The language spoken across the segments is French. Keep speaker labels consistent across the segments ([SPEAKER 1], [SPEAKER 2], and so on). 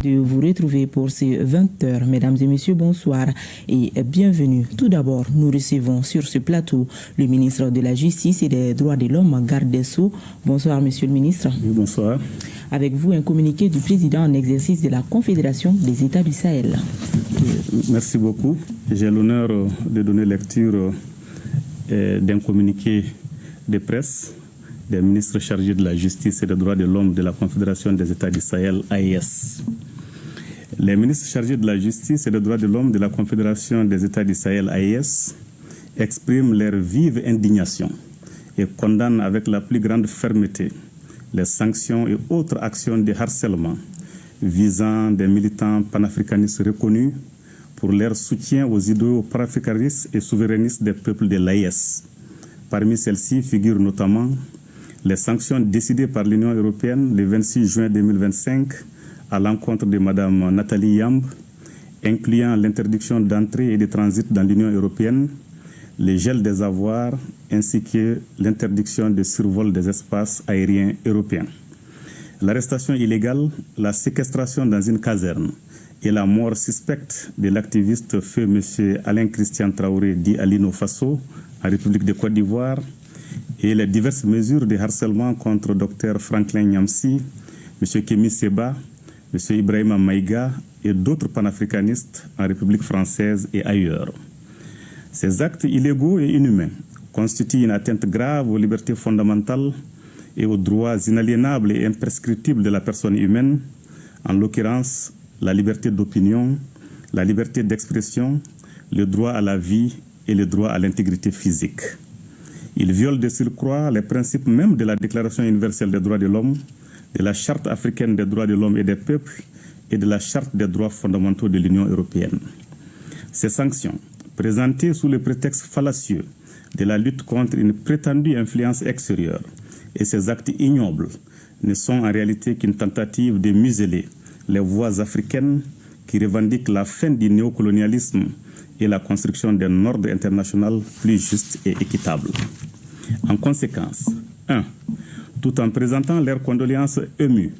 [SPEAKER 1] De vous retrouver pour ces 20 heures. Mesdames et messieurs, bonsoir et bienvenue. Tout d'abord, nous recevons sur ce plateau le ministre de la Justice et des Droits de l'Homme, garde des Sceaux. Bonsoir, monsieur le ministre.
[SPEAKER 2] Oui, bonsoir.
[SPEAKER 1] Avec vous, un communiqué du président en exercice de la Confédération des États du Sahel.
[SPEAKER 2] Merci beaucoup. J'ai l'honneur de donner lecture d'un communiqué de presse des ministres chargés de la Justice et des Droits de l'Homme de la Confédération des États du Sahel, AES. Les ministres chargés de la Justice et des Droits de l'Homme de la Confédération des États du Sahel, AES, expriment leur vive indignation et condamnent avec la plus grande fermeté les sanctions et autres actions de harcèlement visant des militants panafricanistes reconnus pour leur soutien aux idéaux panafricanistes et souverainistes des peuples de l'AES. Parmi celles-ci figurent notamment les sanctions décidées par l'Union européenne le 26 juin 2025 à l'encontre de Mme Nathalie Yamb, incluant l'interdiction d'entrée et de transit dans l'Union européenne, le gel des avoirs ainsi que l'interdiction de survol des espaces aériens européens. L'arrestation illégale, la séquestration dans une caserne et la mort suspecte de l'activiste feu M. Alain Christian Traoré dit Alino Faso en République de Côte d'Ivoire et les diverses mesures de harcèlement contre Dr Franklin Nyamsi, M. Kémy Séba, M. Ibrahima Maïga et d'autres panafricanistes en République française et ailleurs. Ces actes illégaux et inhumains constituent une atteinte grave aux libertés fondamentales et aux droits inaliénables et imprescriptibles de la personne humaine, en l'occurrence la liberté d'opinion, la liberté d'expression, le droit à la vie et le droit à l'intégrité physique. Ils violent de surcroît les principes même de la Déclaration universelle des droits de l'homme, de la Charte africaine des droits de l'homme et des peuples et de la Charte des droits fondamentaux de l'Union européenne. Ces sanctions, présentées sous le prétexte fallacieux de la lutte contre une prétendue influence extérieure, et ces actes ignobles ne sont en réalité qu'une tentative de museler les voix africaines qui revendiquent la fin du néocolonialisme et la construction d'un ordre international plus juste et équitable. En conséquence, 1. Tout en présentant leurs condoléances émues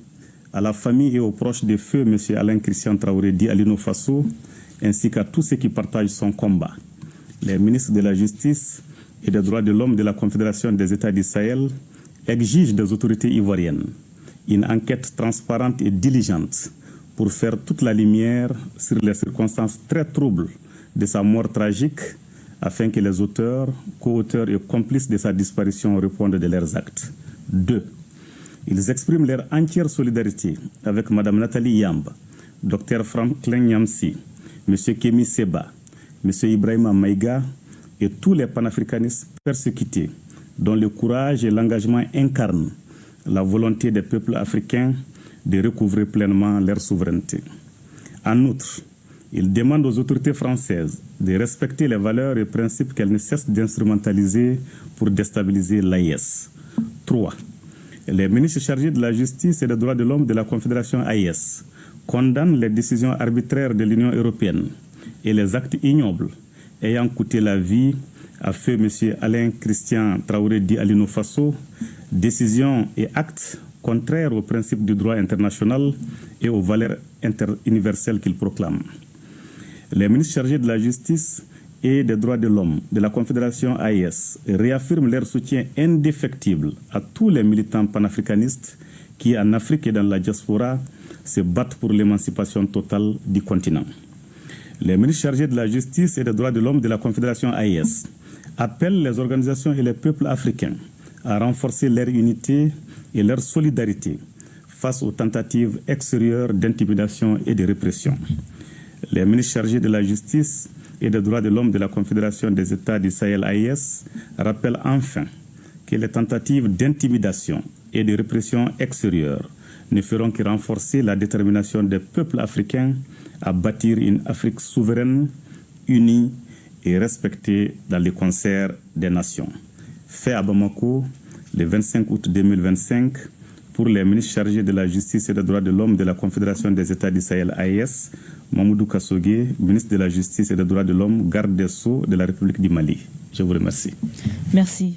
[SPEAKER 2] à la famille et aux proches des feux M. Alain Christian Traoré dit Alino Faso, ainsi qu'à tous ceux qui partagent son combat, les ministres de la Justice et des Droits de l'Homme de la Confédération des États du Sahel exigent des autorités ivoiriennes une enquête transparente et diligente pour faire toute la lumière sur les circonstances très troubles de sa mort tragique, afin que les auteurs, co-auteurs et complices de sa disparition répondent de leurs actes. 2. Ils expriment leur entière solidarité avec Mme Nathalie Yamb, Dr Franklin Nyamsi, M. Kémy Séba, M. Ibrahima Maïga et tous les panafricanistes persécutés, dont le courage et l'engagement incarnent la volonté des peuples africains de recouvrer pleinement leur souveraineté. En outre, il demande aux autorités françaises de respecter les valeurs et principes qu'elles ne cessent d'instrumentaliser pour déstabiliser l'AES. 3. Les ministres chargés de la Justice et des Droits de l'Homme de la Confédération AES condamnent les décisions arbitraires de l'Union européenne et les actes ignobles ayant coûté la vie à feu M. Alain Christian Traoré dit Alino Faso, décisions et actes contraires aux principes du droit international et aux valeurs universelles qu'il proclame. Les ministres chargés de la Justice et des Droits de l'Homme de la Confédération AES réaffirment leur soutien indéfectible à tous les militants panafricanistes qui, en Afrique et dans la diaspora, se battent pour l'émancipation totale du continent. Les ministres chargés de la Justice et des Droits de l'Homme de la Confédération AES appellent les organisations et les peuples africains à renforcer leur unité et leur solidarité face aux tentatives extérieures d'intimidation et de répression. Les ministres chargés de la Justice et des Droits de l'Homme de la Confédération des États du Sahel AES rappellent enfin que les tentatives d'intimidation et de répression extérieure ne feront que renforcer la détermination des peuples africains à bâtir une Afrique souveraine, unie et respectée dans le concert des nations. Fait à Bamako, le 25 août 2025, pour les ministres chargés de la Justice et des Droits de l'Homme de la Confédération des États du Sahel AES, Mamoudou Kassogué, ministre de la Justice et des Droits de l'Homme, garde des Sceaux de la République du Mali. Je vous remercie.
[SPEAKER 1] Merci.